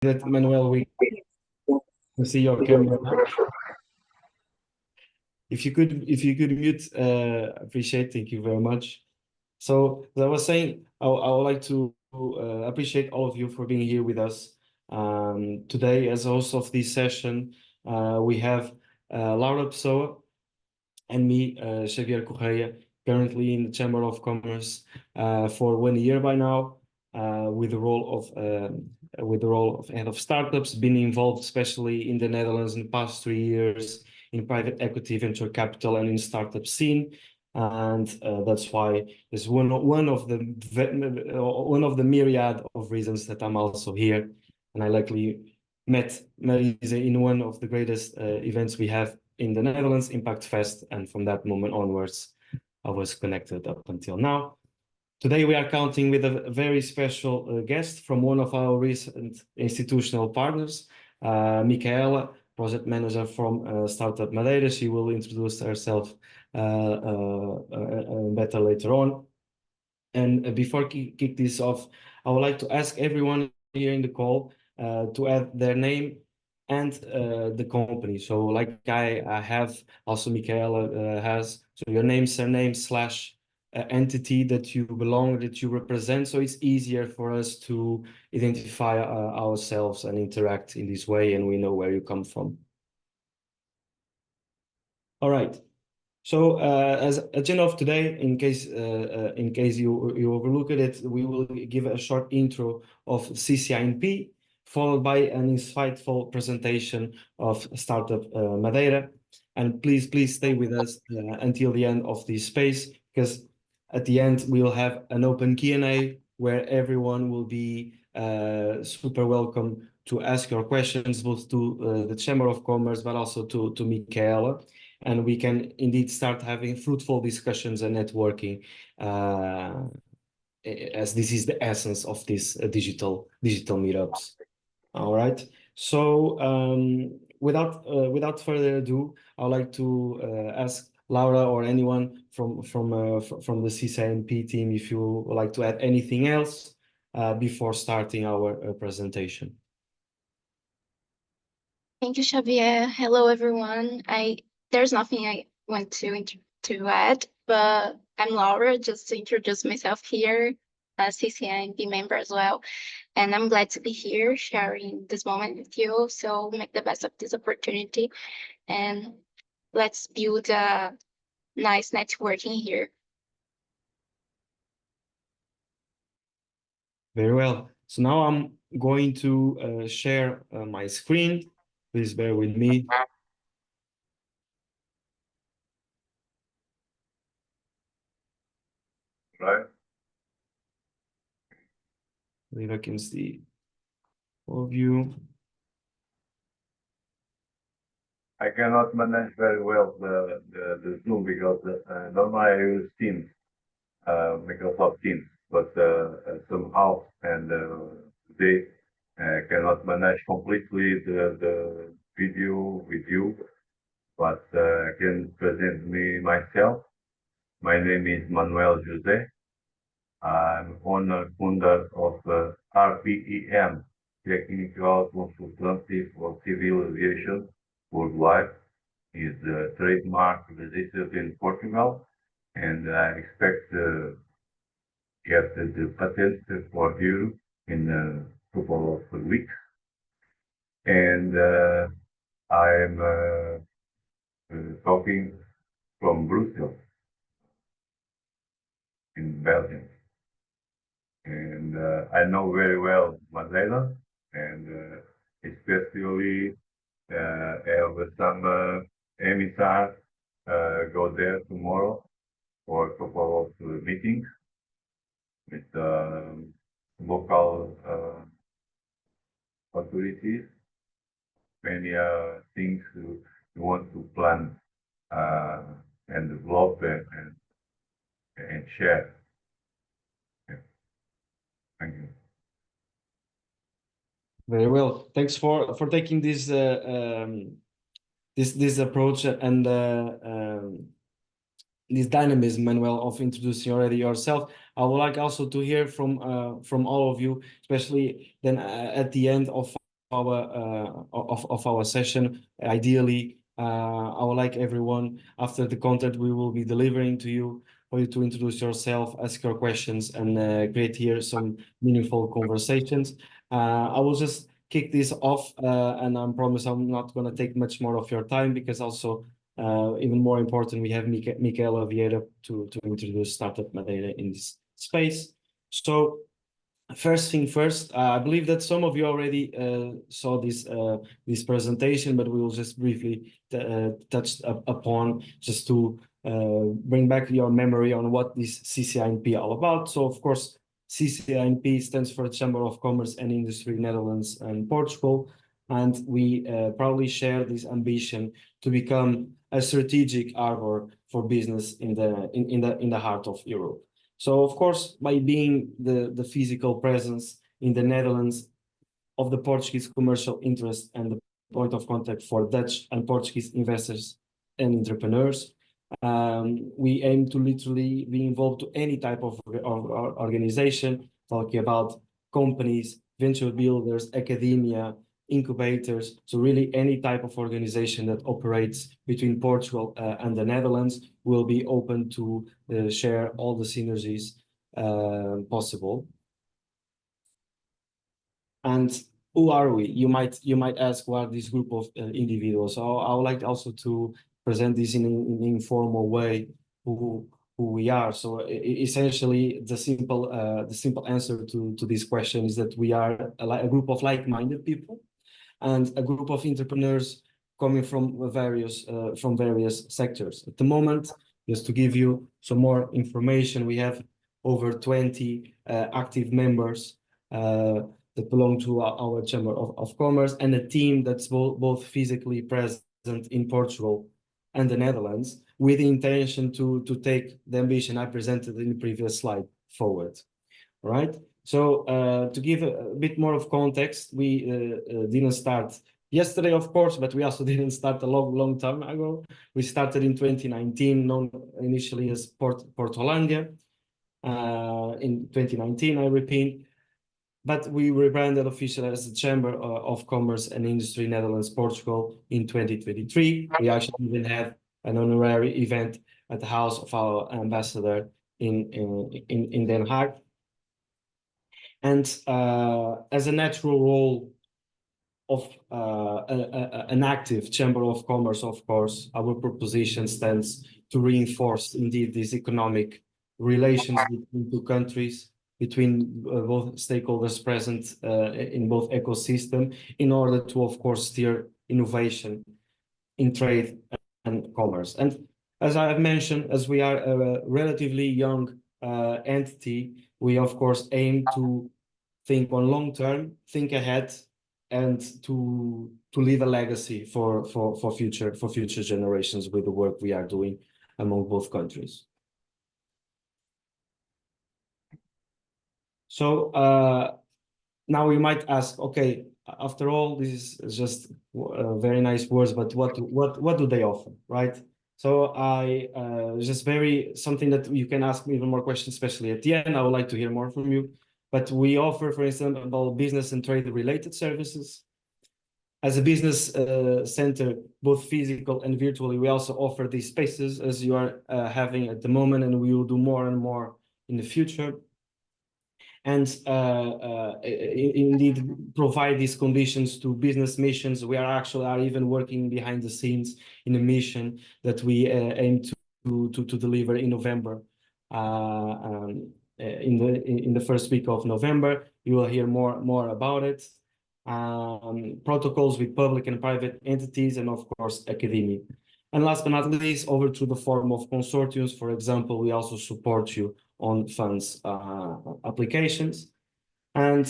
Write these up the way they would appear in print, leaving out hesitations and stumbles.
that, Manuel, we can see your camera now. If you could mute, appreciate. Thank you very much. So as I was saying, I would like to appreciate all of you for being here with us today. As host of this session, we have Laura Pessoa and me, Xavier Correia, currently in the Chamber of Commerce for 1 year by now, with the role of head of startups, been involved especially in the Netherlands in the past 3 years in private equity, venture capital, and in startup scene. And that's why it's one of the myriad of reasons that I'm also here. And I likely met Marisa in one of the greatest events we have in the Netherlands, Impact Fest, and from that moment onwards, I was connected up until now. Today we are counting with a very special guest from one of our recent institutional partners, Micaela, project manager from Startup Madeira. She will introduce herself better later on. And before kick this off, I would like to ask everyone here in the call to add their name and the company. So like I have, also Micaela has, so your name, surname, / entity that you belong, that you represent. So it's easier for us to identify ourselves and interact in this way, and we know where you come from. All right. So as agenda of today, in case you overlook it, we will give a short intro of CCINP, followed by an insightful presentation of Startup Madeira. And please stay with us until the end of this space, because at the end we will have an open Q&A where everyone will be super welcome to ask your questions, both to the Chamber of Commerce, but also to Micaela. And we can indeed start having fruitful discussions and networking, as this is the essence of these digital meetups. All right. So without further ado, I'd like to ask Laura or anyone from the CCINP team if you would like to add anything else before starting our presentation. Thank you, Xavier. Hello, everyone. There's nothing I want to add, but I'm Laura, just to introduce myself here, a CCINP member as well. And I'm glad to be here sharing this moment with you. So make the best of this opportunity and let's build a nice networking here. Very well. So now I'm going to share my screen. Please bear with me. Right. If I can see all of you. I cannot manage very well the Zoom because normally I use Teams, Microsoft Teams, but somehow and they cannot manage completely the video with you, but I can present me myself. My name is Manuel José. I'm owner founder of RPEM, Technical Consultancy for Civil Aviation worldwide. Is trademark registered in Portugal, and I expect to get the patent for you in a couple of weeks. And I'm talking from Brussels in Belgium. And I know very well Madeira, and especially have some emissaries go there tomorrow for a couple of meetings with local authorities. Many things we want to plan and develop and share. Yeah. Thank you. Very well. Thanks for taking this this approach and this dynamism, Manuel, of introducing already yourself. I would like also to hear from all of you, especially then at the end of our session. Ideally, I would like everyone, after the content we will be delivering to you, for you to introduce yourself, ask your questions, and create here some meaningful conversations. I will just kick this off, and I promise I'm not going to take much more of your time, because also, even more important, we have Micaela Vieira to introduce Startup Madeira in this space. So, first thing first, I believe that some of you already saw this presentation, but we will just briefly touch upon, just to bring back your memory on what this CCINP all about. So, of course, CCINP stands for Chamber of Commerce and Industry Netherlands and Portugal, and we proudly share this ambition to become a strategic harbor for business in the heart of Europe. So, of course, by being the physical presence in the Netherlands of the Portuguese commercial interest and the point of contact for Dutch and Portuguese investors and entrepreneurs, we aim to literally be involved to any type of organization, talking about companies, venture builders, academia, incubators. So really any type of organization that operates between Portugal and the Netherlands will be open to share all the synergies possible. And who are we? You might ask, who are this group of individuals? So I would like also to present this in an informal way, who we are. So essentially, the simple answer to this question is that we are a group of like-minded people, and a group of entrepreneurs coming from various sectors. At the moment, just to give you some more information, we have over 20 active members that belong to our Chamber of Commerce, and a team that's both physically present in Portugal and the Netherlands, with the intention to take the ambition I presented in the previous slide forward. All right. So to give a bit more of context, we didn't start yesterday, of course, but we also didn't start a long time ago. We started in 2019, known initially as Portlandia. In 2019, I repeat, but we rebranded officially as the Chamber of Commerce and Industry Netherlands Portugal in 2023. We actually even had an honorary event at the house of our ambassador in Den Haag. And as a natural role of an active Chamber of Commerce, of course, our proposition stands to reinforce indeed these economic relations between two countries, between both stakeholders present in both ecosystem, in order to, of course, steer innovation in trade and commerce. And as I have mentioned, as we are a relatively young entity, we of course aim to think on long term, think ahead, and to leave a legacy for future generations with the work we are doing among both countries. So now we might ask, okay, after all, this is just very nice words, but what do they offer, right? So I just something that you can ask me even more questions, especially at the end. I would like to hear more from you. But we offer, for instance, about business and trade related services. As a business center, both physical and virtually, we also offer these spaces as you are having at the moment, and we will do more and more in the future. And indeed provide these conditions to business missions. We are even working behind the scenes in a mission that we aim to deliver in November. In the first week of November, you will hear more about it. Protocols with public and private entities, and of course academia. And last but not least, over to the form of consortiums. For example, we also support you on funds applications. And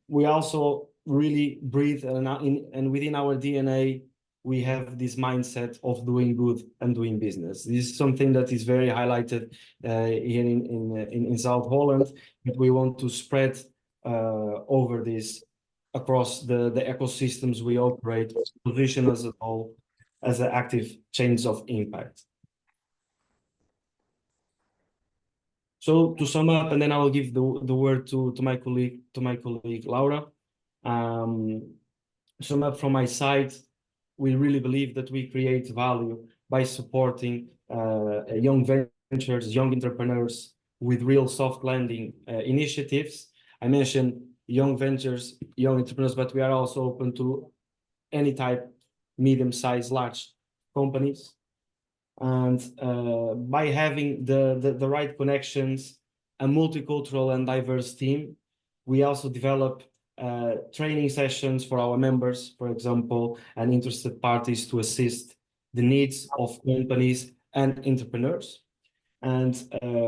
we also really breathe, and within our DNA, we have this mindset of doing good and doing business. This is something that is very highlighted here in South Holland, but we want to spread over this across the ecosystems we operate, position us at all as an active change of impact. So to sum up, and then I will give the word to my colleague Laura. Sum up from my side, we really believe that we create value by supporting young ventures, young entrepreneurs with real soft landing initiatives. I mentioned young ventures, young entrepreneurs, but we are also open to any type, medium-sized, large companies. And by having the right connections, a multicultural and diverse team, we also develop training sessions for our members, for example, and interested parties to assist the needs of companies and entrepreneurs. And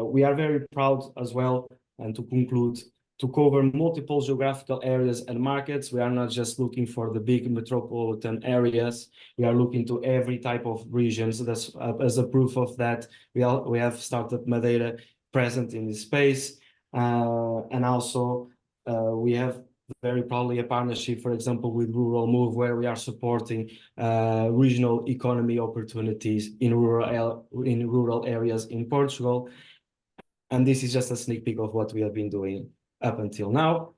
we are very proud as well, and to conclude, to cover multiple geographical areas and markets. We are not just looking for the big metropolitan areas. We are looking to every type of regions. That's as a proof of that, we have Startup Madeira present in this space. And also we have very proudly a partnership, for example, with Rural Move, where we are supporting regional economy opportunities in rural areas in Portugal. And this is just a sneak peek of what we have been doing up until now.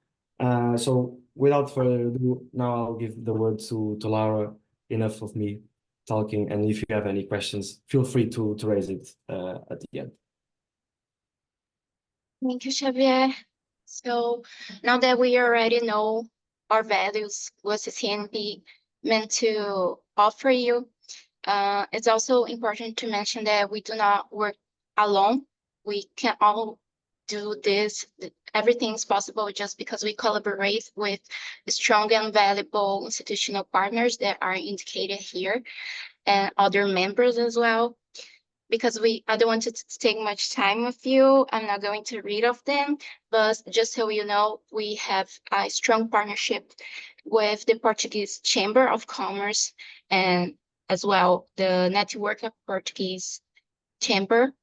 So without further ado, now I'll give the word to Laura. Enough of me talking, and if you have any questions, feel free to raise it at the end. Thank you, Xavier. So now that we already know our values, what CCNP meant to offer you, it's also important to mention that we do not work alone. We can all do this. Everything is possible just because we collaborate with strong and valuable institutional partners that are indicated here, and other members as well. Because I don't want to take much time with you, I'm not going to read off them, but just so you know, we have a strong partnership with the Portuguese Chamber of Commerce and as well the Network of Portuguese Chamber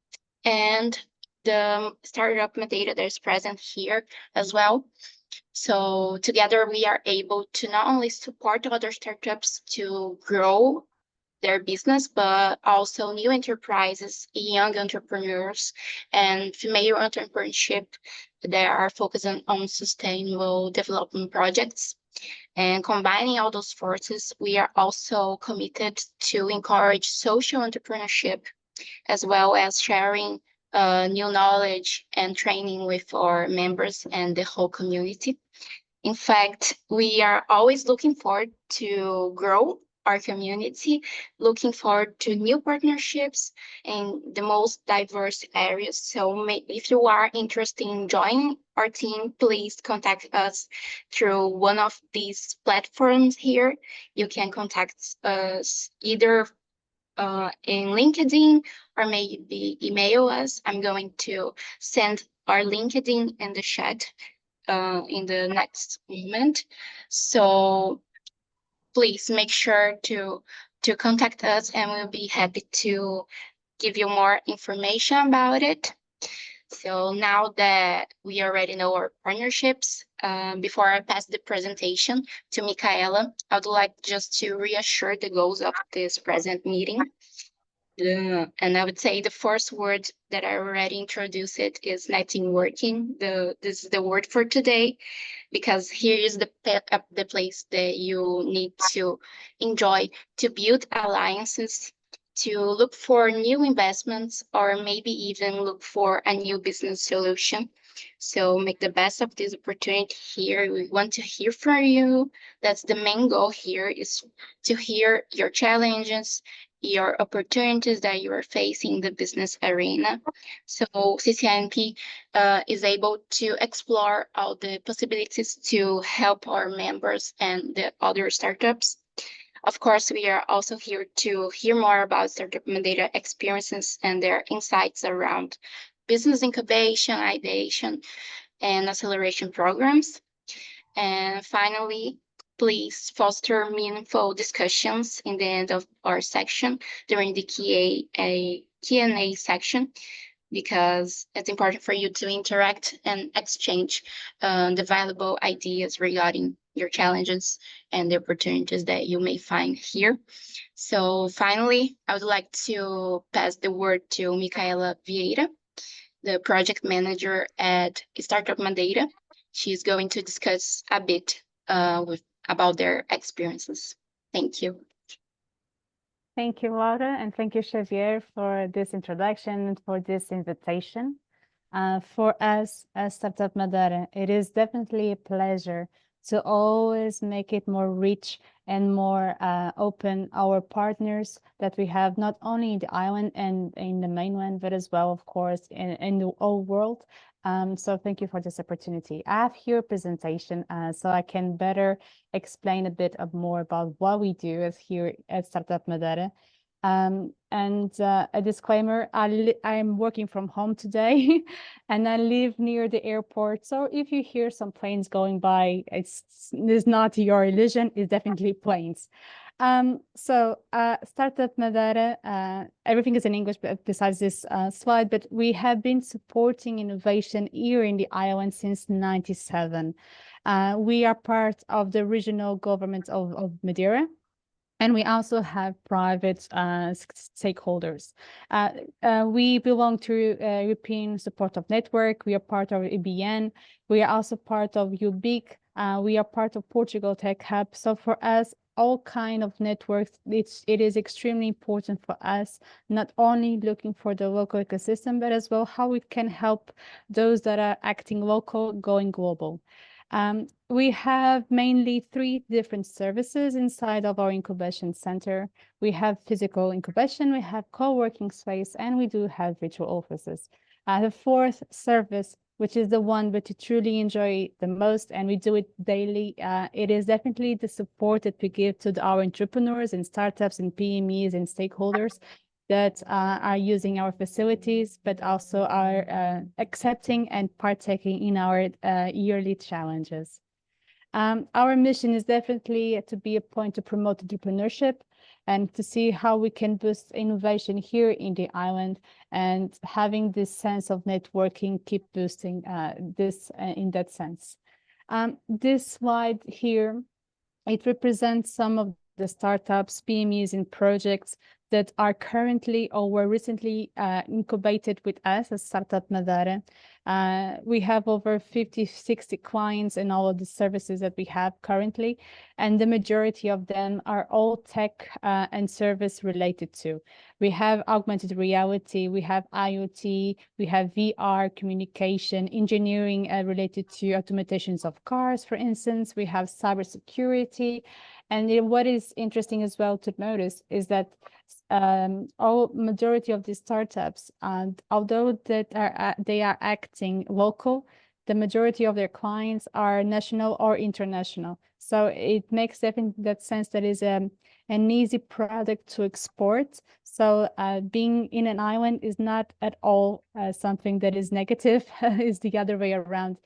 and the Startup Madeira that is present here as well. So together we are able to not only support other startups to grow their business, but also new enterprises, young entrepreneurs, and female entrepreneurship that are focusing on sustainable development projects. And combining all those forces, we are also committed to encourage social entrepreneurship, as well as sharing new knowledge and training with our members and the whole community. In fact, we are always looking forward to grow our community, looking forward to new partnerships in the most diverse areas. So if you are interested in joining our team, please contact us through one of these platforms here. You can contact us either in LinkedIn or maybe email us. I'm going to send our LinkedIn in the chat in the next moment. So please make sure to contact us, and we'll be happy to give you more information about it. So now that we already know our partnerships, before I pass the presentation to Micaela, I would like just to reassure the goals of this present meeting. And I would say the first word that I already introduced it is networking. This is the word for today, because here is the place that you need to enjoy to build alliances, to look for new investments, or maybe even look for a new business solution. So make the best of this opportunity here. We want to hear from you. That's the main goal here, is to hear your challenges, your opportunities that you are facing in the business arena. So CCNP is able to explore all the possibilities to help our members and the other startups. Of course, we are also here to hear more about Startup Madeira experiences and their insights around business incubation, ideation, and acceleration programs. And finally, please foster meaningful discussions in the end of our section during the Q&A section, because it's important for you to interact and exchange the valuable ideas regarding your challenges and the opportunities that you may find here. So finally, I would like to pass the word to Micaela Vieira, the project manager at Startup Madeira. She's going to discuss a bit about their experiences. Thank you. Thank you, Laura, and thank you, Xavier, for this introduction and for this invitation. For us as Startup Madeira, it is definitely a pleasure to always make it more rich and more open our partners that we have, not only in the island and in the mainland, but as well, of course, in the whole world. So thank you for this opportunity. I have here a presentation so I can better explain a bit more about what we do as here at Startup Madeira. And a disclaimer, I'm working from home today and I live near the airport. So if you hear some planes going by, it's not your illusion, it's definitely planes. Startup Madeira, everything is in English besides this slide, but we have been supporting innovation here in the island since '97. We are part of the regional government of Madeira. And we also have private stakeholders. We belong to European Supportive Network. We are part of EBN. We are also part of UBIC. We are part of Portugal Tech Hub. So for us, all kind of networks, it is extremely important for us, not only looking for the local ecosystem, but as well how we can help those that are acting local going global. We have mainly 3 different services inside of our incubation center. We have physical incubation, we have co-working space, and we do have virtual offices. The 4th service, which is the one that we truly enjoy the most, and we do it daily, it is definitely the support that we give to our entrepreneurs and startups and PMEs and stakeholders that are using our facilities, but also are accepting and partaking in our yearly challenges. Our mission is definitely to be a point to promote entrepreneurship and to see how we can boost innovation here in the island, and having this sense of networking, keep boosting this in that sense. This slide here, it represents some of the startups, PMEs, and projects that are currently or were recently incubated with us as Startup Madeira. We have over 50, 60 clients in all of the services that we have currently, and the majority of them are all tech and service related to. We have augmented reality, we have IoT, we have VR, communication, engineering related to automatizations of cars, for instance. We have cybersecurity. And what is interesting as well to notice is that all majority of these startups, and although they are acting local, the majority of their clients are national or international. So it makes definitely that sense that is an easy product to export. So being in an island is not at all something that is negative. It's the other way around.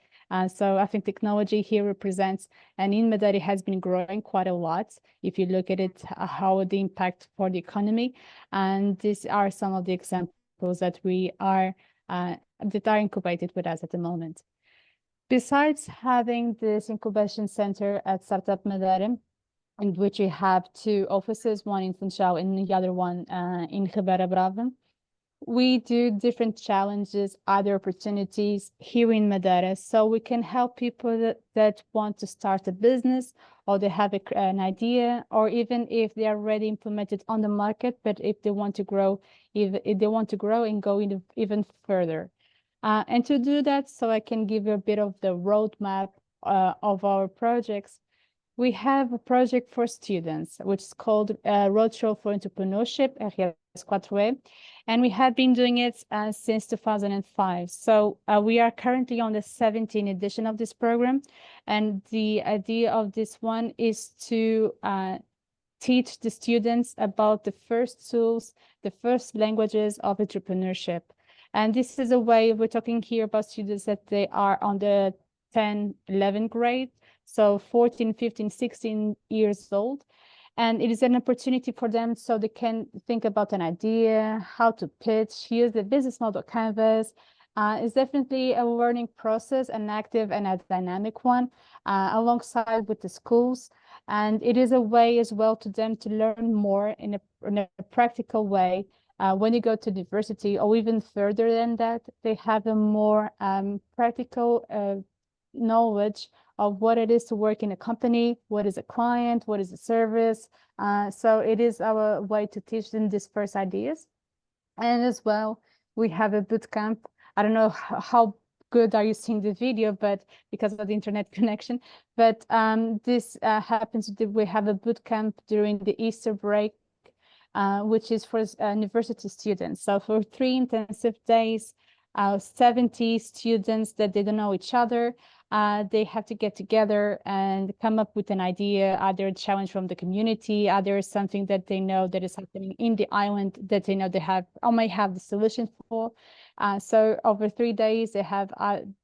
So I think technology here represents, and in Madeira has been growing quite a lot. If you look at it, how the impact for the economy, and these are some of the examples that we are that are incubated with us at the moment. Besides having this incubation center at Startup Madeira, in which we have 2 offices, one in Funchal and the other one in Ribeira Brava, we do different challenges, other opportunities here in Madeira, so we can help people that want to start a business, or they have an idea, or even if they are already implemented on the market, but if they want to grow, if they want to grow and go even further. And to do that, so I can give you a bit of the roadmap of our projects. We have a project for students, which is called Roadshow for Entrepreneurship, RS4E, and we have been doing it since 2005. So we are currently on the 17th edition of this program, and the idea of this one is to teach the students about the first tools, the first languages of entrepreneurship. And this is a way, we're talking here about students that they are on the 10, 11th grade, so 14, 15, 16 years old. And it is an opportunity for them so they can think about an idea, how to pitch, use the business model canvas. It's definitely a learning process, an active and a dynamic one, alongside with the schools. And it is a way as well to them to learn more in a practical way. When you go to university or even further than that, they have a more practical knowledge of what it is to work in a company, what is a client, what is a service. So it is our way to teach them these first ideas. And as well, we have a boot camp. I don't know how good are you seeing the video, but because of the internet connection, but this happens that we have a boot camp during the Easter break, which is for university students. So for 3 intensive days, 70 students that they don't know each other, they have to get together and come up with an idea, either a challenge from the community, either something that they know that is happening in the island that they know they have or may have the solution for. So over 3 days, they have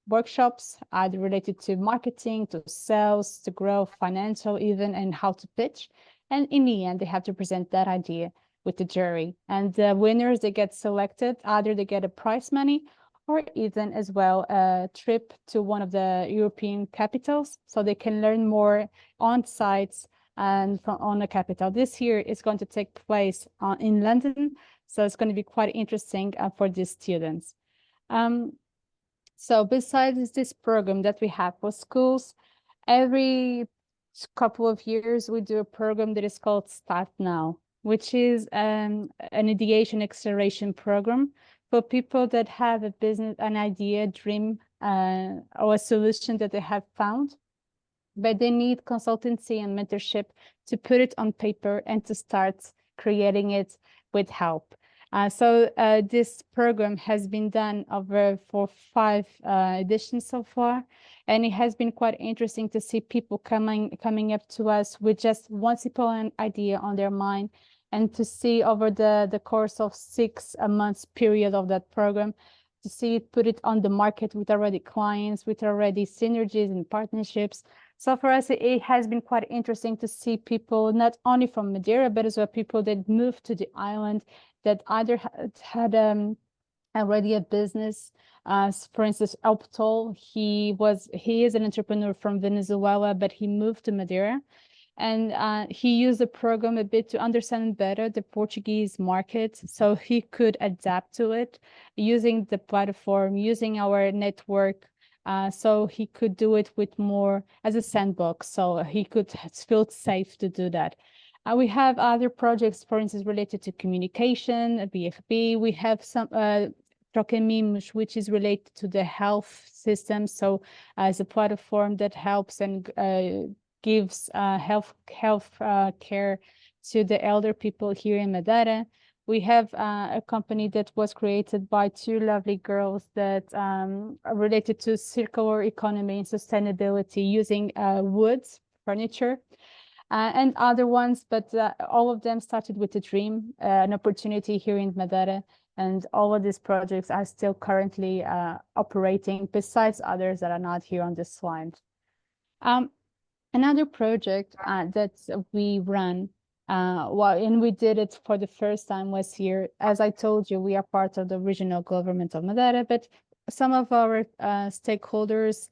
workshops either related to marketing, to sales, to growth, financial even, and how to pitch. And in the end, they have to present that idea with the jury. And the winners, they get selected, either they get a prize money or even as well a trip to one of the European capitals, so they can learn more on sites and on the capital. This year is going to take place in London, so it's going to be quite interesting for these students. So besides this program that we have for schools, every couple of years we do a program that is called Start Now, which is an ideation acceleration program for people that have a business, an idea, dream, or a solution that they have found, but they need consultancy and mentorship to put it on paper and to start creating it with help. So this program has been done over for 5 editions so far, and it has been quite interesting to see people coming up to us with just one simple idea on their mind, and to see over the course of 6 months period of that program, to see it put it on the market with already clients, with already synergies and partnerships. So for us, it has been quite interesting to see people not only from Madeira, but as well people that moved to the island that either had already a business. For instance, Alptol, he is an entrepreneur from Venezuela, but he moved to Madeira. And he used the program a bit to understand better the Portuguese market, so he could adapt to it using the platform, using our network, so he could do it with more as a sandbox, so he could feel safe to do that. We have other projects, for instance, related to communication, BFB. We have some Troquemimos, which is related to the health system, so as a platform that helps and gives health care to the elder people here in Madeira. We have a company that was created by 2 lovely girls that are related to circular economy and sustainability using wood furniture and other ones, but all of them started with a dream, an opportunity here in Madeira, and all of these projects are still currently operating, besides others that are not here on this slide. Another project that we run, and we did it for the first time was here. As I told you, we are part of the regional government of Madeira, but some of our stakeholders,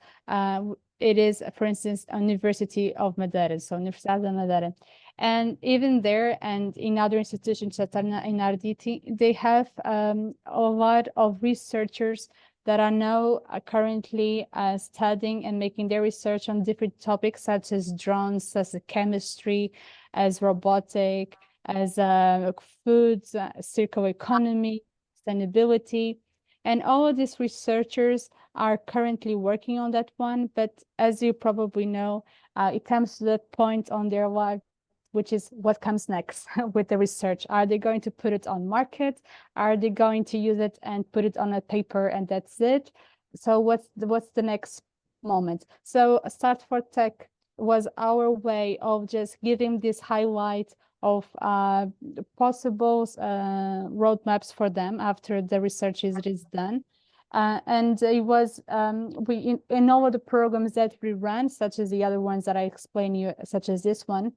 it is, for instance, University of Madeira, so Universidade of Madeira. And even there and in other institutions that are in Arditi, they have a lot of researchers that are now currently studying and making their research on different topics such as drones, as chemistry, as robotic, as foods, circular economy, sustainability. And all of these researchers are currently working on that one. But as you probably know, it comes to that point on their life, which is what comes next with the research. Are they going to put it on market? Are they going to use it and put it on a paper and that's it? So what's the next moment? So Start for Tech was our way of just giving this highlight of possible roadmaps for them after the research is done. And it was, in all of the programs that we run, such as the other ones that I explained you, such as this one,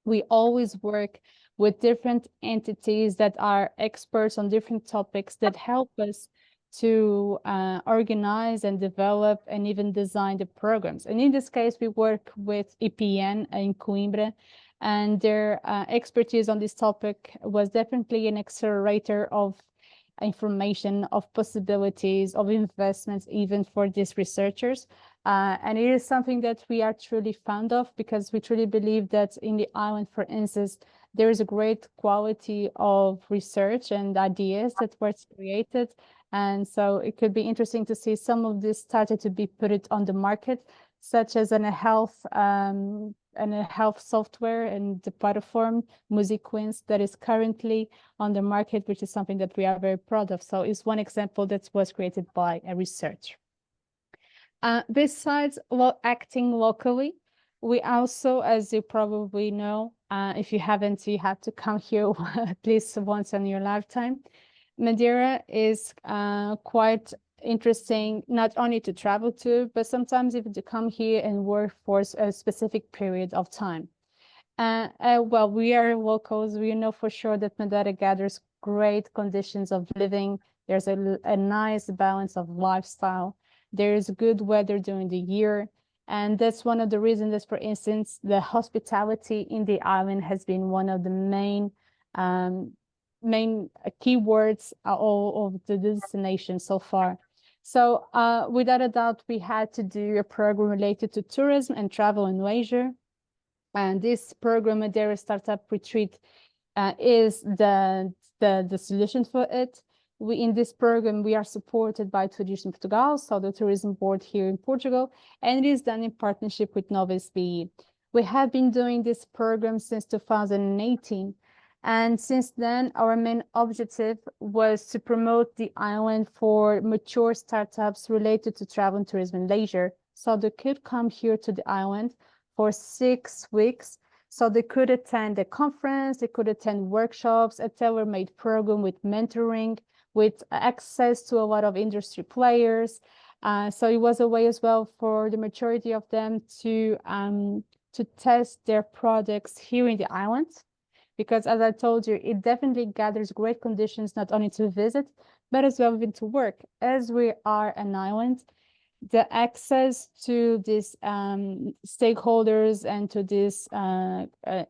we always work with different entities that are experts on different topics that help us to organize and develop and even design the programs. And in this case, we work with EPN in Coimbra, and their expertise on this topic was definitely an accelerator of information, of possibilities, of investments, even for these researchers. And it is something that we are truly fond of, because we truly believe that in the island, for instance, there is a great quality of research and ideas that were created. And so it could be interesting to see some of this started to be put it on the market, such as a health software and the platform Music Queens that is currently on the market, which is something that we are very proud of. So it's one example that was created by a researcher. Besides acting locally, we also, as you probably know, if you haven't, you have to come here at least once in your lifetime. Madeira is quite interesting, not only to travel to, but sometimes even to come here and work for a specific period of time. Well, we are locals. We know for sure that Madeira gathers great conditions of living. There's a nice balance of lifestyle. There is good weather during the year. And that's one of the reasons that, for instance, the hospitality in the island has been one of the main keywords of the destination so far. So without a doubt, we had to do a program related to tourism and travel and leisure. And this program, Madeira Startup Retreat, is the solution for it. In this program, we are supported by Tourism Portugal, so the tourism board here in Portugal, and it is done in partnership with Novis BE. We have been doing this program since 2018. And since then, our main objective was to promote the island for mature startups related to travel and tourism and leisure. So they could come here to the island for 6 weeks. So they could attend a conference, they could attend workshops, a tailor-made program with mentoring, with access to a lot of industry players. So it was a way as well for the majority of them to test their products here in the island. Because as I told you, it definitely gathers great conditions, not only to visit, but as well even to work. As we are an island, the access to these stakeholders and to these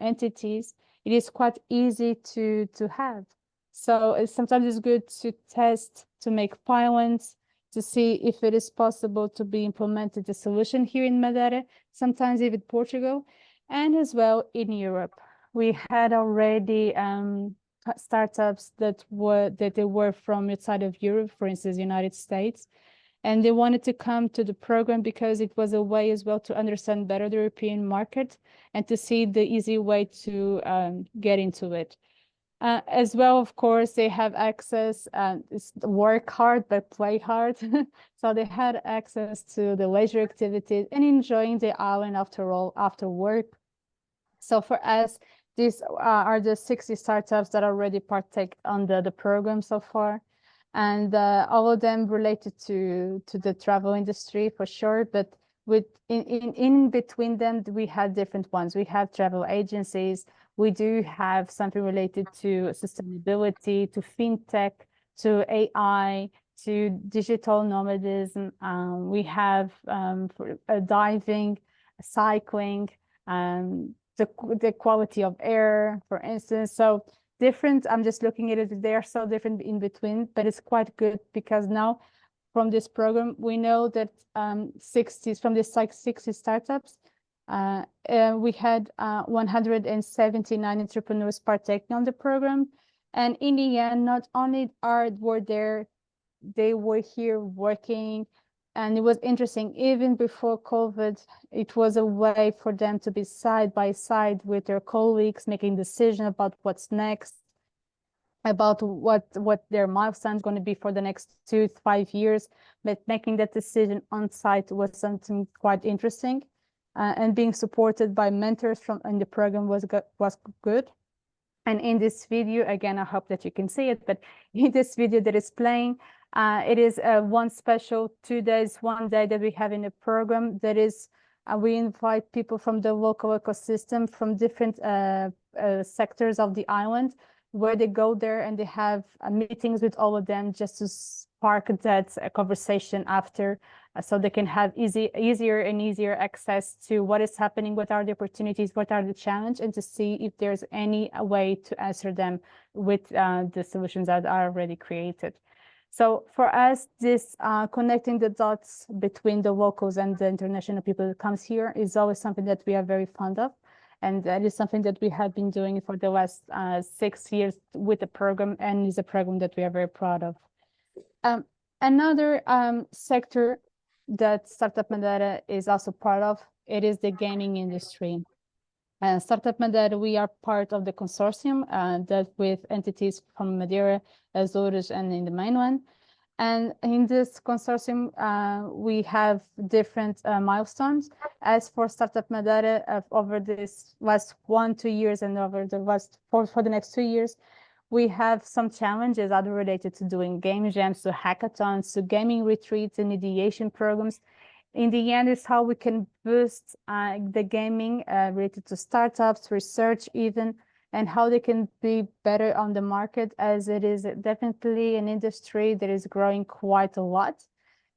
entities, it is quite easy to have. So sometimes it's good to test, to make pilots, to see if it is possible to be implemented the solution here in Madeira, sometimes even Portugal, and as well in Europe. We had already startups that they were from outside of Europe, for instance, United States, and they wanted to come to the program because it was a way as well to understand better the European market and to see the easy way to get into it. As well, of course, they have access, work hard but play hard. So they had access to the leisure activities and enjoying the island after all, after work. So for us, these are the 60 startups that already partake on the program so far. And all of them related to the travel industry for sure, but in between them, we have different ones. We have travel agencies. We do have something related to sustainability, to fintech, to AI, to digital nomadism. We have for diving, cycling, the quality of air, for instance. So different, I'm just looking at it, they are so different in between, but it's quite good because now from this program, we know that 60 startups, we had 179 entrepreneurs partaking on the program. And in the end, not only were there, they were here working. And it was interesting, even before COVID, it was a way for them to be side by side with their colleagues, making decisions about what's next, about what their milestone is going to be for the next 2 to 5 years. But making that decision on site was something quite interesting. And being supported by mentors in the program was good. And in this video, again, I hope that you can see it, but in this video that is playing, it is one special 2 days, 1 day that we have in the program. That is, we invite people from the local ecosystem, from different sectors of the island, where they go there and they have meetings with all of them just to spark that conversation after, so they can have easier access to what is happening, what are the opportunities, what are the challenges, and to see if there's any way to answer them with the solutions that are already created. So for us, this connecting the dots between the locals and the international people that comes here is always something that we are very fond of. And that is something that we have been doing for the last 6 years with the program, and is a program that we are very proud of. Another sector that Startup Madeira is also part of, it is the gaming industry. Startup Madeira, we are part of the consortium that with entities from Madeira, Azores, and in the mainland. And in this consortium, we have different milestones. As for Startup Madeira, over this last 1-2 years and over the last for the next 2 years, we have some challenges either related to doing game jams, to hackathons, to gaming retreats and ideation programs. In the end, it's how we can boost the gaming related to startups, research even, and how they can be better on the market, as it is definitely an industry that is growing quite a lot.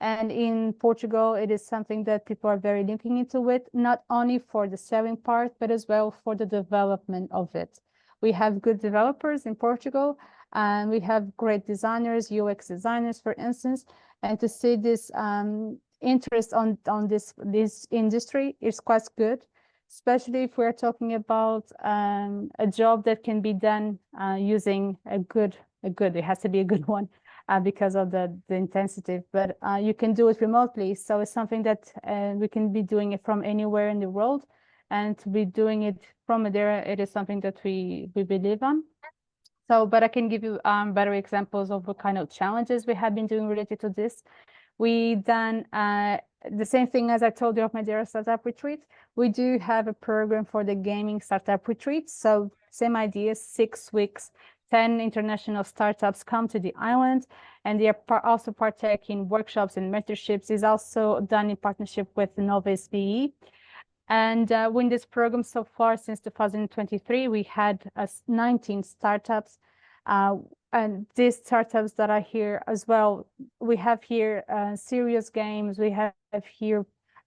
And in Portugal, it is something that people are very looking into it, not only for the selling part, but as well for the development of it. We have good developers in Portugal, and we have great designers, UX designers, for instance, and to see this interest on this industry is quite good, especially if we're talking about a job that can be done using a good, it has to be a good one because of the intensity, but you can do it remotely. So it's something that we can be doing it from anywhere in the world, and to be doing it from Madeira, it is something that we believe on. So, but I can give you better examples of what kind of challenges we have been doing related to this. We done the same thing as I told you of Madeira Startup Retreat. We do have a program for the gaming startup retreat. So same idea, 6 weeks, 10 international startups come to the island, and they are also partake in workshops and mentorships. Is also done in partnership with innovate BE. And in this program so far, since 2023, we had 19 startups. And these startups that are here as well, we have here serious games, we have here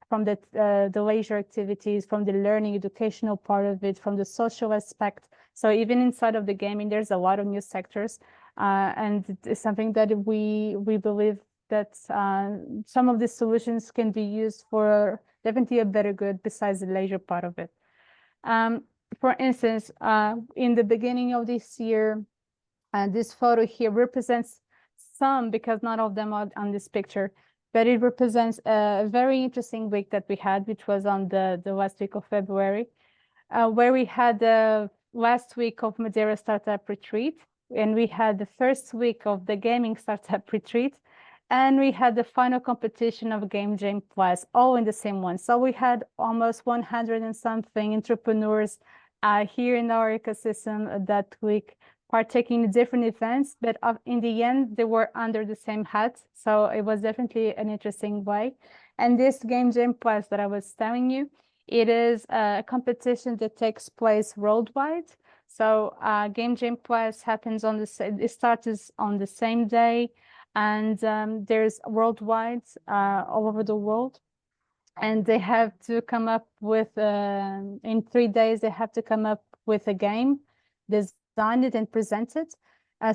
from the leisure activities, from the learning, educational part of it, from the social aspect. So even inside of the gaming, there's a lot of new sectors. And it's something that we believe that some of these solutions can be used for definitely a better good besides the leisure part of it. For instance, in the beginning of this year, this photo here represents some, because not all of them are on this picture, but it represents a very interesting week that we had, which was on the last week of February, where we had the last week of Madeira Startup Retreat, and we had the first week of the Gaming Startup Retreat, and we had the final competition of Game Jam Plus, all in the same one. So we had almost 100 and something entrepreneurs here in our ecosystem that week, partaking in different events, but in the end, they were under the same hat. So it was definitely an interesting way. And this Game Jam Plus that I was telling you, it is a competition that takes place worldwide. So Game Jam Plus happens on it starts on the same day, and there's worldwide, all over the world. And they have to come up with, in 3 days, they have to come up with a game, design it and present it,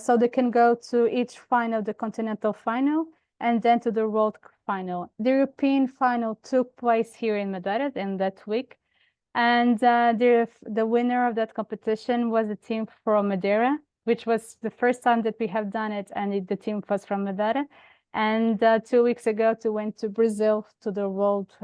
so they can go to each final, the continental final, and then to the world final. The European final took place here in Madeira in that week, and the winner of that competition was a team from Madeira, which was the first time that we have done it, and the team was from Madeira. And 2 weeks ago, went to Brazil to the world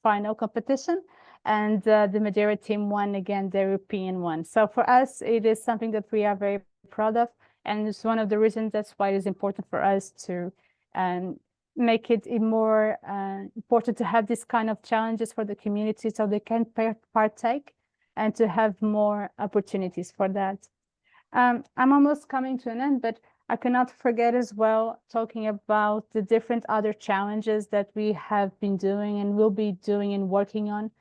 final competition. And the Madeira team won again the European one. So for us, it is something that we are very proud of. And it's one of the reasons that's why it is important for us to make it more important to have this kind of challenges for the community, so they can partake and to have more opportunities for that. I'm almost coming to an end, but I cannot forget as well talking about the different other challenges that we have been doing and will be doing and working on,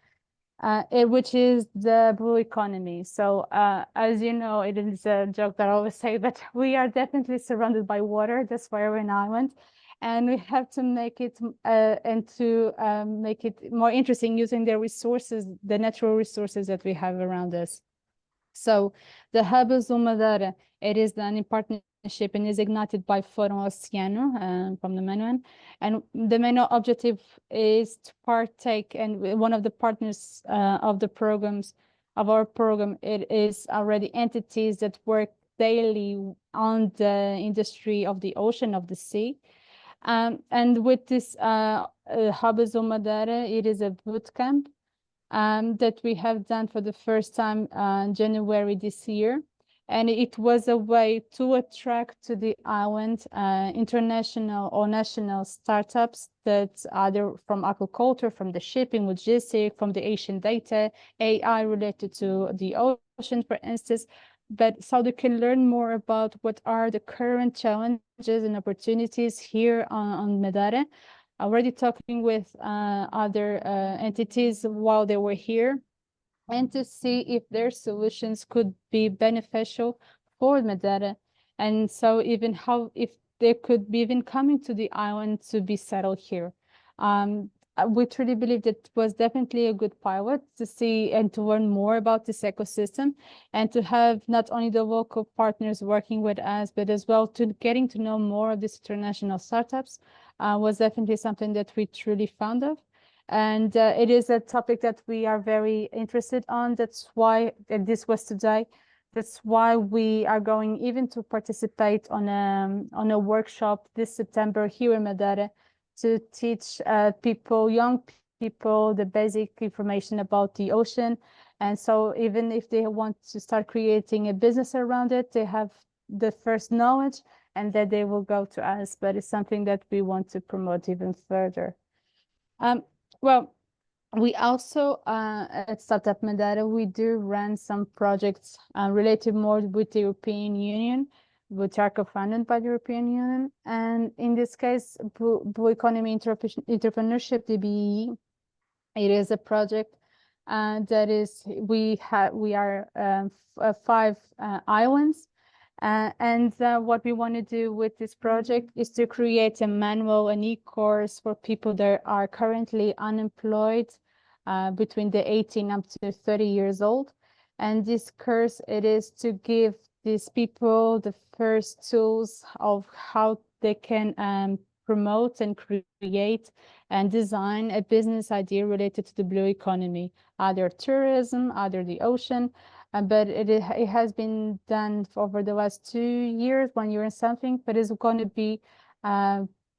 which is the blue economy. So as you know, it is a joke that I always say, but we are definitely surrounded by water. That's why we're an island. And we have to make it make it more interesting using the resources, the natural resources that we have around us. So the Hub Azul Madeira, it is done in partnership partnership and is ignited by Fórum Oceano from the main one. And the main objective is to partake, and one of the partners of the programs, of our program, it is already entities that work daily on the industry of the ocean, of the sea. And with this Hub Azul Madeira, it is a boot camp that we have done for the first time January this year. And it was a way to attract to the island international or national startups that either from aquaculture, from the shipping, logistics, from the Asian data, AI related to the ocean, for instance, but so they can learn more about what are the current challenges and opportunities here on Madeira. Already talking with other entities while they were here, and to see if their solutions could be beneficial for Madeira. And so even how, if they could be even coming to the island to be settled here. We truly believe that was definitely a good pilot to see and to learn more about this ecosystem, and to have not only the local partners working with us, but as well to getting to know more of these international startups was definitely something that we truly found of. And it is a topic that we are very interested on. That's why this was today. That's why we are going even to participate on a workshop this September here in Madeira to teach people, young people, the basic information about the ocean. And so even if they want to start creating a business around it, they have the first knowledge, and that they will go to us. But it's something that we want to promote even further. Well, we also, at Startup Madeira, we do run some projects related more with the European Union, which are co-funded by the European Union. And in this case, Blue Economy Entrepreneurship, the BEE, it is a project that is, we are 5 islands. And what we want to do with this project is to create a manual, an e-course for people that are currently unemployed between the 18 up to 30 years old. And this course, it is to give these people the first tools of how they can promote and create and design a business idea related to the blue economy, either tourism, either the ocean. But it has been done over the last 2 years, 1 year and something, but it's going to be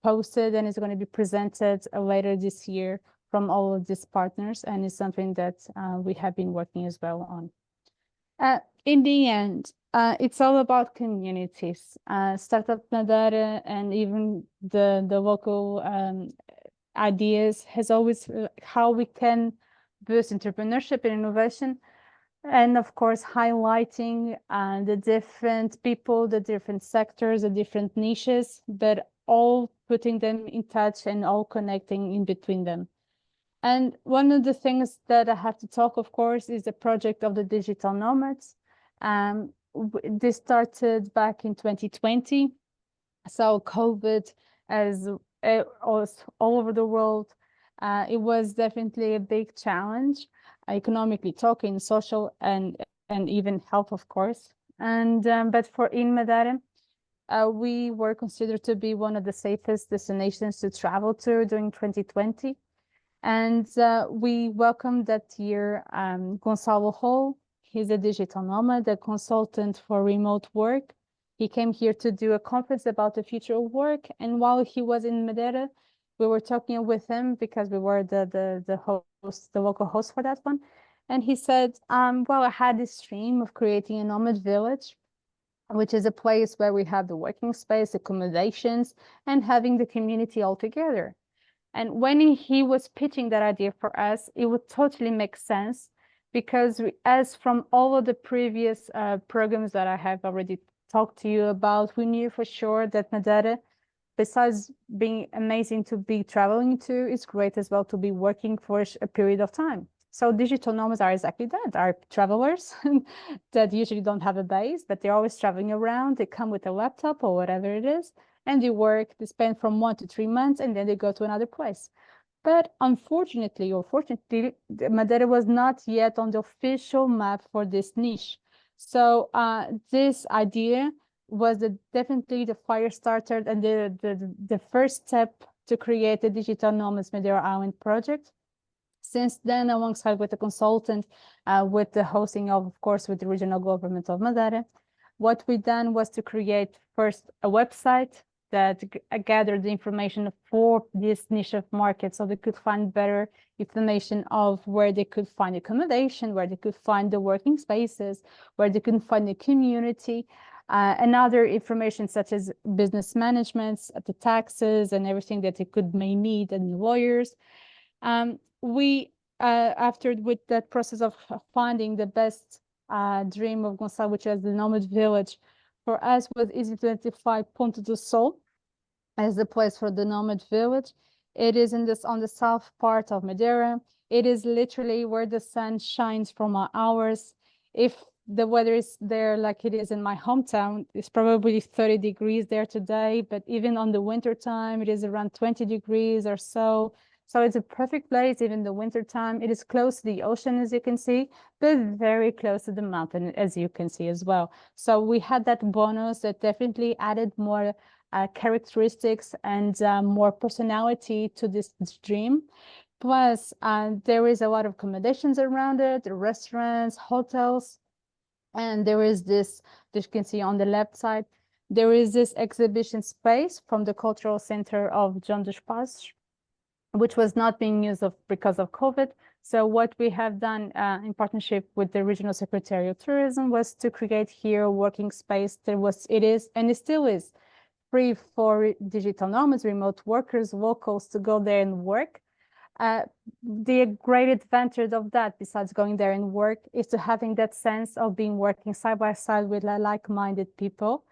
posted and it's going to be presented later this year from all of these partners. And it's something that we have been working as well on. In the end, it's all about communities. Startup Madeira and even the local ideas has always how we can boost entrepreneurship and innovation. And of course, highlighting the different people, the different sectors, the different niches, but all putting them in touch and all connecting in between them. And one of the things that I have to talk, of course, is the project of the digital nomads. This started back in 2020. So COVID, as all over the world, it was definitely a big challenge, economically talking, social, and even health, of course. And but for in Madeira, we were considered to be one of the safest destinations to travel to during 2020. And we welcomed that year Gonçalo Hall. He's a digital nomad, a consultant for remote work. He came here to do a conference about the future of work. And while he was in Madeira, we were talking with him because we were the host, the local host for that one. And he said, well, I had this dream of creating a nomad village, which is a place where we have the working space, accommodations, and having the community all together. And when he was pitching that idea for us, it would totally make sense, because as from all of the previous programs that I have already talked to you about, we knew for sure that Madeira, besides being amazing to be traveling to, it's great as well to be working for a period of time. So digital nomads are exactly that, are travelers that usually don't have a base, but they're always traveling around. They come with a laptop or whatever it is, and they work, they spend from 1 to 3 months, and then they go to another place. But unfortunately, or fortunately, Madeira was not yet on the official map for this niche. So this idea was definitely the fire starter and the first step to create the Digital Nomads Madeira Island project. Since then, alongside with the consultant, with the hosting of course, with the regional government of Madeira, what we done was to create first a website that gathered the information for this niche of market, so they could find better information of where they could find accommodation, where they could find the working spaces, where they could find the community, and other information such as business management, the taxes, and everything that they may need, and lawyers. We after with that process of finding the best dream of Gonçalo, which is the nomad village, for us was easy to identify Ponta do Sol as the place for the nomad village. It is on the south part of Madeira. It is literally where the sun shines from our hours. If the weather is there like it is in my hometown, it's probably 30 degrees there today, but even on the winter time, it is around 20 degrees or so. So it's a perfect place, even the winter time. It is close to the ocean, as you can see, but very close to the mountain, as you can see as well. So we had that bonus that definitely added more characteristics and more personality to this dream. Plus, there is a lot of accommodations around it, restaurants, hotels, and there is this you can see on the left side, there is this exhibition space from the Cultural Center of John dos Passos, which was not being used because of COVID. So what we have done in partnership with the Regional Secretary of Tourism was to create here a working space. It is, and it still is, free for digital nomads, remote workers, locals to go there and work. The great advantage of that, besides going there and work, is to having that sense of being working side by side with like-minded people.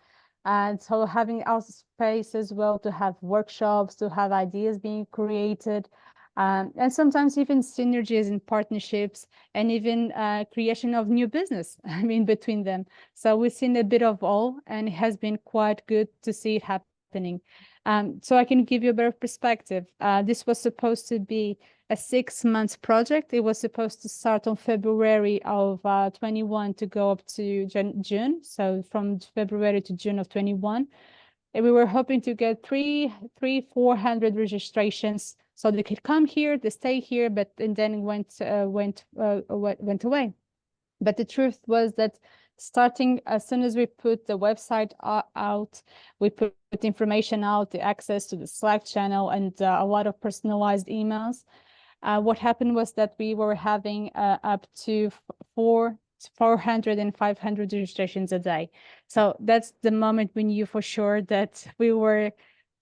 And so having our space as well to have workshops, to have ideas being created, and sometimes even synergies and partnerships, and even creation of new business, I mean, between them. So we've seen a bit of all, and it has been quite good to see it happening. So I can give you a better perspective. This was supposed to be a 6-month project. It was supposed to start on February of 21 to go up to June. So from February to June of 21. And we were hoping to get 400 registrations, so they could come here, they stay here, but and then went away. But the truth was that starting as soon as we put the website out, we put information out, the access to the Slack channel, and a lot of personalized emails. What happened was that we were having up to 400 and 500 registrations a day. So that's the moment we knew for sure that we were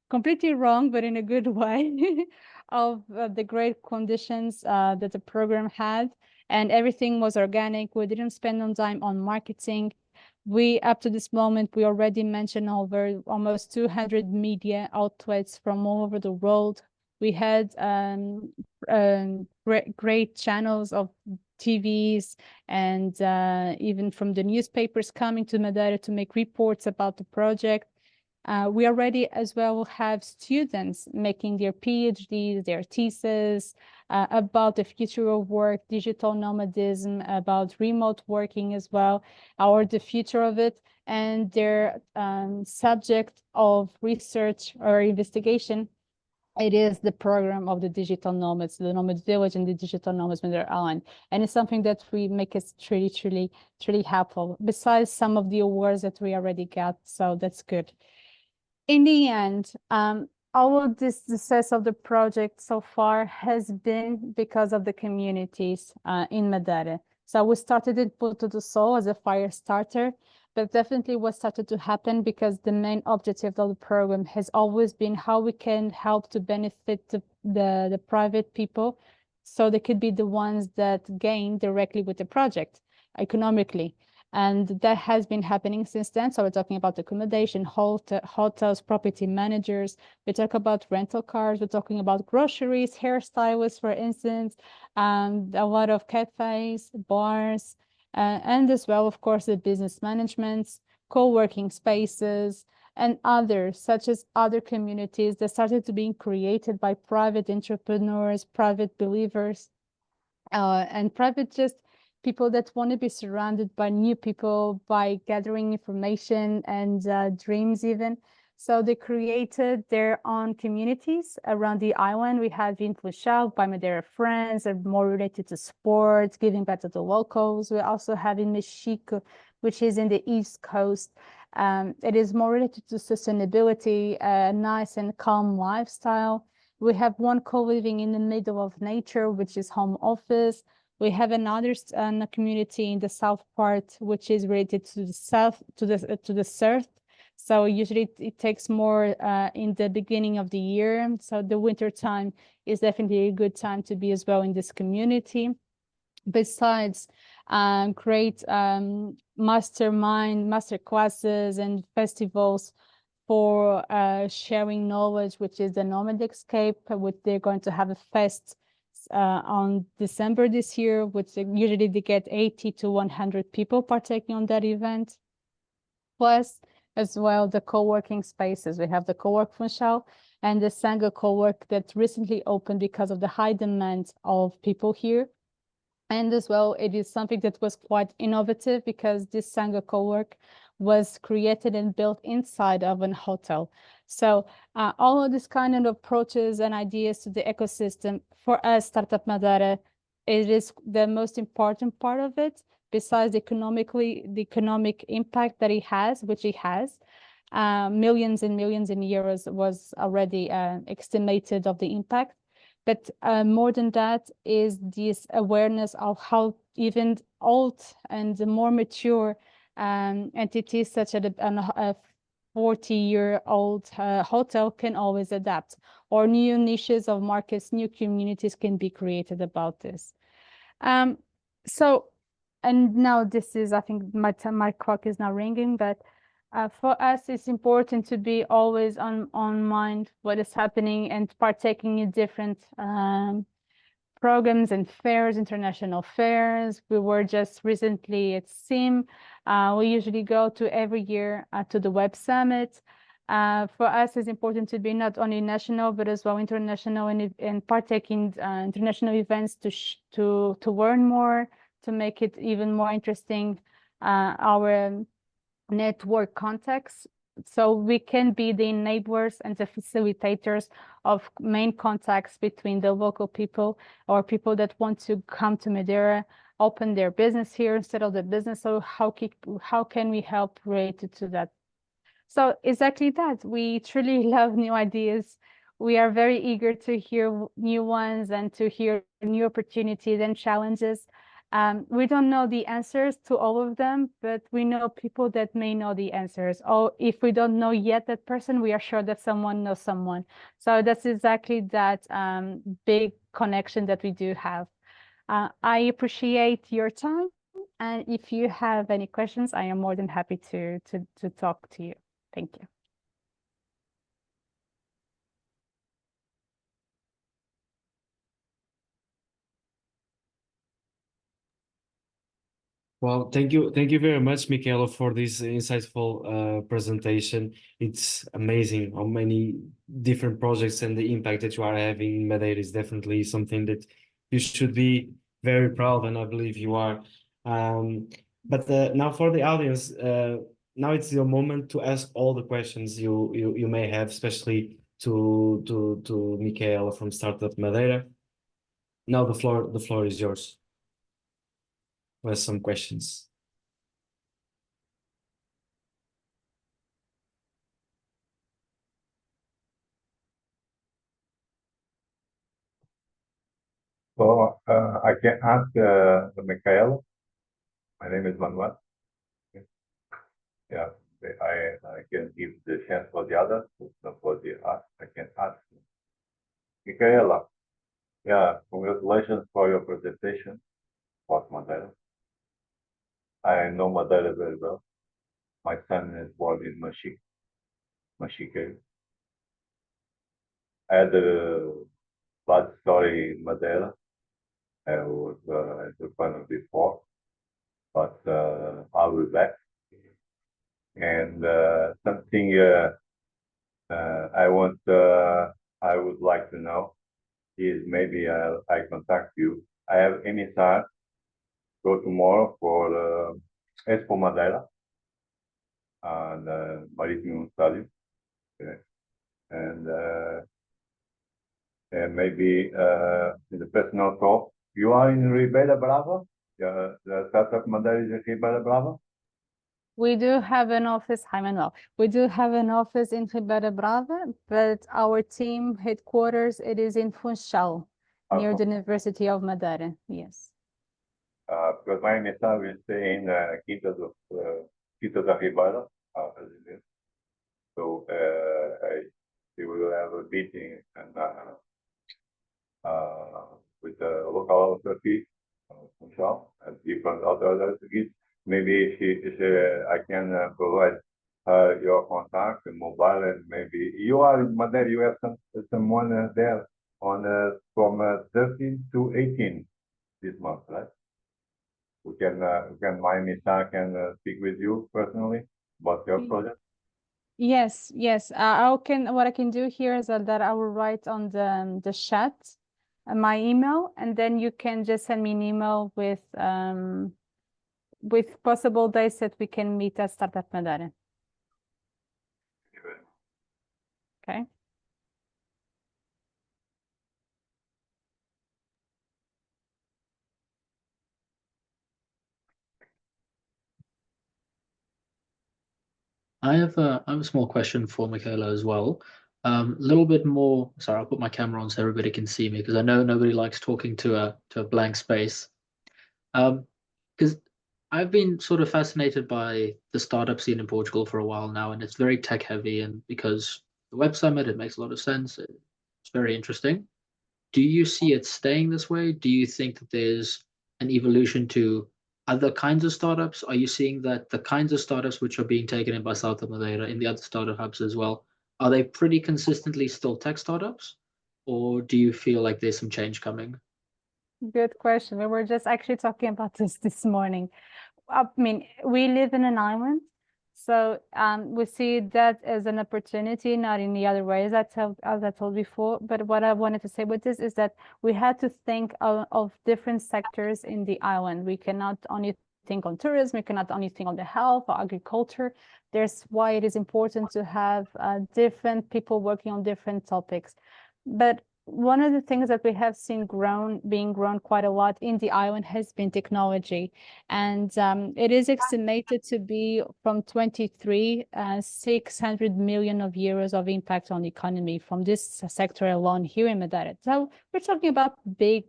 completely wrong, but in a good way, of the great conditions that the program had. And everything was organic. We didn't spend on time on marketing. Up to this moment, we already mentioned over almost 200 media outlets from all over the world. We had great channels of TVs and even from the newspapers coming to Madeira to make reports about the project. We already as well have students making their PhDs, their thesis about the future of work, digital nomadism, about remote working as well, or the future of it, and their subject of research or investigation. It is the program of the digital nomads, the nomad village and the digital nomads Madeira Island. And it's something that we make us truly helpful, besides some of the awards that we already got. So that's good. In the end, all of this success of the project so far has been because of the communities in Madeira. So we started in Ponta do Sol as a fire starter, but definitely what started to happen because the main objective of the program has always been how we can help to benefit the private people, so they could be the ones that gain directly with the project economically. And that has been happening since then. So we're talking about accommodation, hotels, property managers. We talk about rental cars. We're talking about groceries, hairstylists, for instance, a lot of cafes, bars, and as well, of course, the business management, co-working spaces, and others, such as other communities that started to being created by private entrepreneurs, private believers, and private just people that want to be surrounded by new people, by gathering information and dreams even. So they created their own communities around the island. We have in Funchal, by Madeira Friends, are more related to sports, giving back to the locals. We also have in Mexico, which is in the East Coast. It is more related to sustainability, a nice and calm lifestyle. We have one co-living in the middle of nature, which is home office. We have another community in the south part, which is related to the south, to the surf. So usually it takes more in the beginning of the year. So the winter time is definitely a good time to be as well in this community. Besides, create master classes and festivals for sharing knowledge, which is the Nomadic Escape, which they're going to have a fest on December this year, which usually they get 80 to 100 people partaking on that event. Plus, as well, the co-working spaces. We have the co-work Funchal and the Sangha co-work that recently opened because of the high demand of people here. And as well, it is something that was quite innovative because this Sangha co-work was created and built inside of an hotel. So all of these kind of approaches and ideas to the ecosystem, for us, Startup Madeira, it is the most important part of it, besides the economic impact that it has, which it has. Millions and millions in euros was already estimated of the impact. But more than that is this awareness of how even old and more mature entities such as a 40-year-old hotel can always adapt, or new niches of markets, new communities can be created about this. So, and now this is, I think my clock is now ringing, but for us, it's important to be always on mind what is happening and partaking in different programs and fairs, international fairs. We were just recently at SIM. We usually go to every year to the Web Summit. For us, it's important to be not only national, but as well international and partake in international events to learn more, to make it even more interesting, our network contacts, so we can be the enablers and the facilitators of main contacts between the local people or people that want to come to Madeira, open their business here, settle the business. So how can we help related to that? So exactly that. We truly love new ideas. We are very eager to hear new ones and to hear new opportunities and challenges. We don't know the answers to all of them, but we know people that may know the answers. Or if we don't know yet that person, we are sure that someone knows someone. So that's exactly that big connection that we do have. I appreciate your time. And if you have any questions, I am more than happy to talk to you. Thank you. Well, thank you very much, Micaela, for this insightful presentation. It's amazing how many different projects and the impact that you are having in Madeira is definitely something that you should be very proud, and I believe you are. But now for the audience, now it's your moment to ask all the questions you may have, especially to Micaela from Startup Madeira. Now the floor is yours. With some questions. Well, I can ask Micaela. My name is Manuel. Yeah, I can give the chance for the others, for the ask. I can ask Micaela. Yeah, congratulations for your presentation about Madeira. I know Madeira very well. My son is born in Machique. I had a bad story in Madeira. I was an entrepreneur before, but I'll be back. And something I would like to know is maybe I contact you. I have any time go tomorrow for Expo Madeira and Maritime Studies. Okay. And maybe in the personal talk, you are in Ribeira Brava? Yeah, the Startup Madeira is in Ribeira Brava? We do have an office, hi Manuel. We do have an office in Ribeira Brava, but our team headquarters, it is in Funchal, near the University of Madeira, yes. Because my mentor will stay in Quinta da Ribeira, so we will have a meeting and with the local authorities, Funchal, and different other authorities. Maybe I can provide your contact and mobile, and maybe you are in Madeira. You have someone there on from 13 to 18 this month, right? We can my Misa can speak with you personally about your project. Yes, yes. What I can do here is that I will write on the chat my email, and then you can just send me an email with possible days that we can meet at Startup Madeira. Okay. I have a small question for Micaela as well. A little bit more. Sorry, I'll put my camera on so everybody can see me because I know nobody likes talking to a blank space. Because I've been sort of fascinated by the startup scene in Portugal for a while now, and it's very tech heavy. And because the Web Summit, it makes a lot of sense. It's very interesting. Do you see it staying this way? Do you think that there's an evolution to other kinds of startups? Are you seeing that the kinds of startups which are being taken in by Startup Madeira in the other startup hubs as well, are they pretty consistently still tech startups? Or do you feel like there's some change coming? Good question. We were just actually talking about this morning. I mean, we live in an island, so we see that as an opportunity, not in the other way, as I told before. But what I wanted to say with this is that we had to think of different sectors in the island. We cannot only think on tourism, we cannot only think on the health or agriculture. There's why it is important to have different people working on different topics. But one of the things that we have seen being grown quite a lot in the island has been technology. And it is estimated to be from 23, 600 million of euros of impact on the economy from this sector alone here in Madeira. So we're talking about big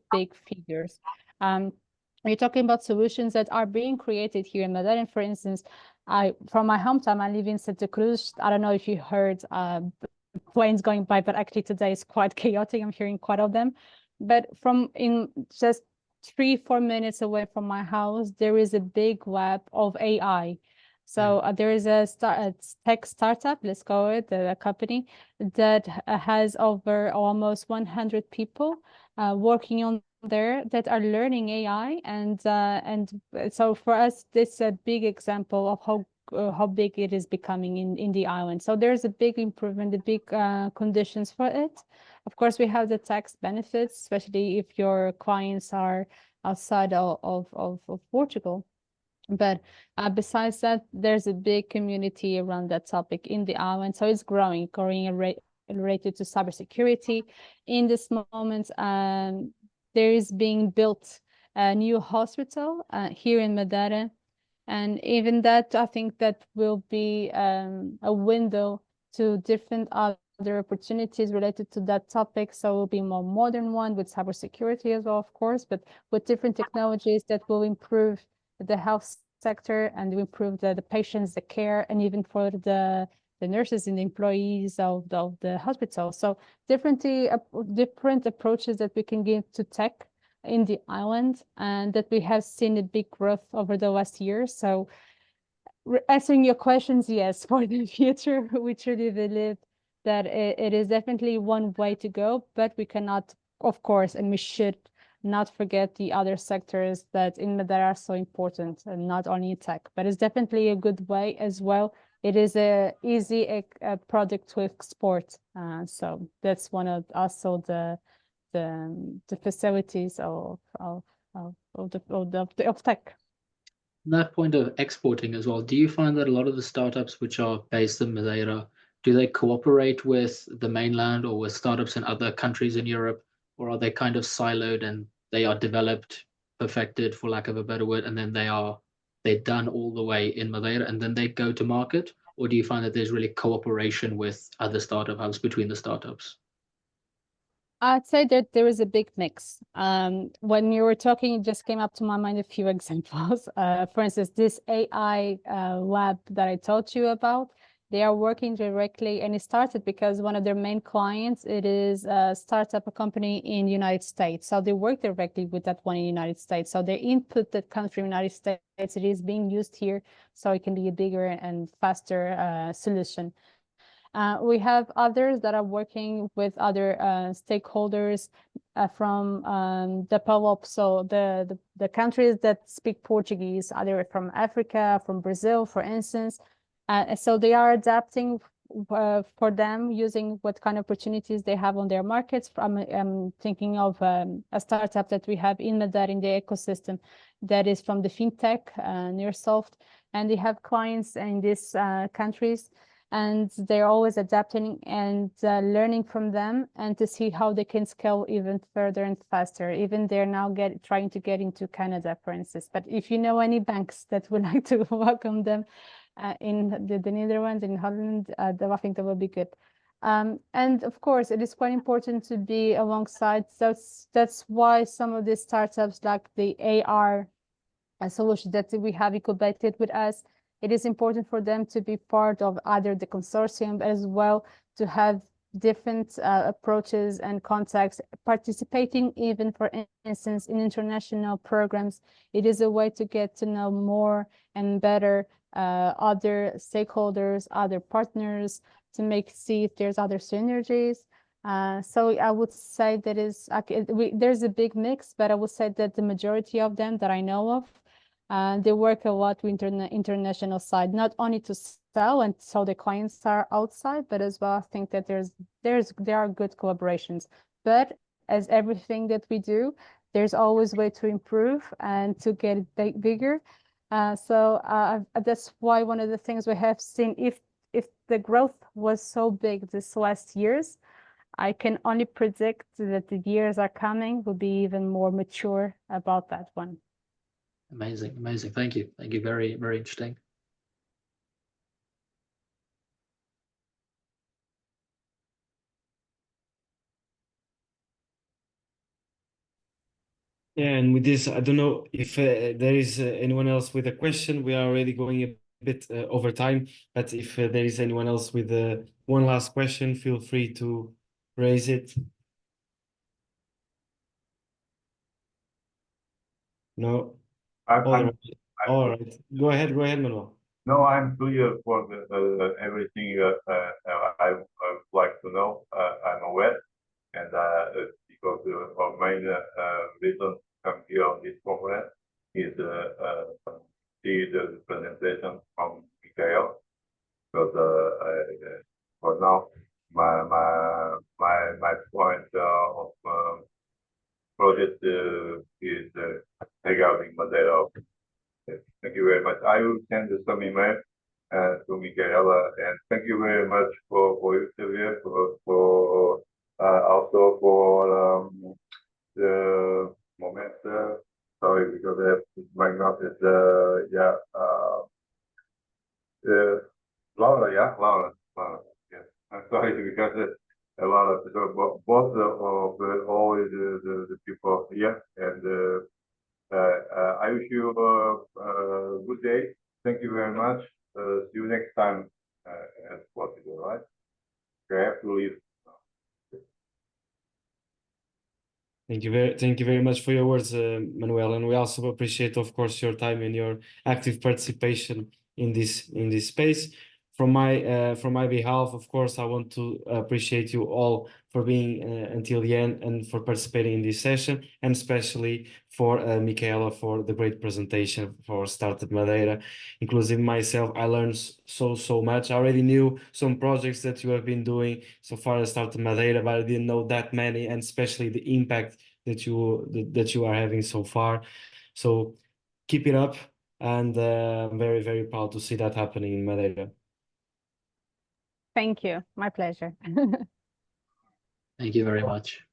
figures. We're talking about solutions that are being created here in Madeira. For instance, from my hometown, I live in Santa Cruz. I don't know if you heard planes going by, but actually today is quite chaotic. I'm hearing quite of them. But in just 3-4 minutes away from my house, there is a big web of AI. So there is a tech startup, let's call it, a company that has over almost 100 people working on there that are learning AI, and so for us, this is a big example of how big it is becoming in the island. So there's a big improvement, the big conditions for it. Of course, we have the tax benefits, especially if your clients are outside of Portugal. But besides that, there's a big community around that topic in the island. So it's growing related to cybersecurity. In this moment, there is being built a new hospital here in Madeira. And even that, I think that will be a window to different other opportunities related to that topic. So it will be a more modern one with cybersecurity as well, of course, but with different technologies that will improve the health sector and improve the patients, the care, and even for the nurses and the employees of the hospital. So different approaches that we can give to tech in the island, and that we have seen a big growth over the last year. So answering your questions, yes, for the future, we truly believe that it is definitely one way to go, but we cannot, of course, and we should not forget the other sectors that in Madeira are so important, and not only in tech, but it's definitely a good way as well. It is a easy product to export. So that's one of also the facilities of of tech. That point of exporting as well, do you find that a lot of the startups which are based in Madeira, do they cooperate with the mainland or with startups in other countries in Europe, or are they kind of siloed and they are developed, perfected, for lack of a better word, and then they're done all the way in Madeira and then they go to market? Or do you find that there's really cooperation with other startup hubs between the startups? I'd say that there is a big mix. When you were talking, it just came up to my mind a few examples. For instance, this AI lab that I told you about, they are working directly, and it started because one of their main clients, it is a startup, a company in the United States. So they work directly with that one in the United States. So they input that comes from the United States, it is being used here, so it can be a bigger and faster solution. We have others that are working with other stakeholders from the POOP, so the countries that speak Portuguese, either from Africa, from Brazil, for instance. So they are adapting for them, using what kind of opportunities they have on their markets. I'm thinking of a startup that we have in Madeira in the ecosystem that is from the fintech, Nearsoft, and they have clients in these countries. And they're always adapting and learning from them, and to see how they can scale even further and faster. Even they're now trying to get into Canada, for instance. But if you know any banks that would like to welcome them in the Netherlands, in Holland, I think that will be good. And of course, it is quite important to be alongside. So that's why some of these startups, like the AR solution that we have incubated with us, it is important for them to be part of either the consortium, as well to have different approaches and contacts, participating even, for instance, in international programs. It is a way to get to know more and better other stakeholders, other partners, to see if there's other synergies. So I would say that there's a big mix, but I would say that the majority of them that I know of, they work a lot with international side, not only to sell and so the clients are outside, but as well, I think that there are good collaborations. But as everything that we do, there's always way to improve and to get it bigger. So that's why one of the things we have seen, if the growth was so big this last years, I can only predict that the years are coming will be even more mature about that one. Amazing, amazing. Thank you. Thank you. Very, very interesting. Yeah, and with this, I don't know if there is anyone else with a question. We are already going a bit over time, but if there is anyone else with one last question, feel free to raise it. No? All right. All right. Go ahead, Manuel. No, I'm clear for everything I would like to know. I'm aware, and because our main reason to come here on this conference is see the presentation from Micaela. Because for now, my point of project is regarding Madeira. Thank you very much. I will send some email to Micaela, and thank you very much for you, Xavier, for also for the moment. Sorry, because I have my mouth is Laura. Yes, I'm sorry because a lot of both of all the people here, and I wish you a good day. Thank you very much. See you next time as possible, right? I have to leave. Thank you very much for your words, Manuel, and we also appreciate, of course, your time and your active participation in this space. From my behalf, of course, I want to appreciate you all for being until the end and for participating in this session, and especially for Micaela for the great presentation for Startup Madeira. Including myself, I learned so much. I already knew some projects that you have been doing so far as Startup Madeira, but I didn't know that many, and especially the impact that you are having so far. So keep it up, and I'm very, very proud to see that happening in Madeira. Thank you. My pleasure. Thank you very much.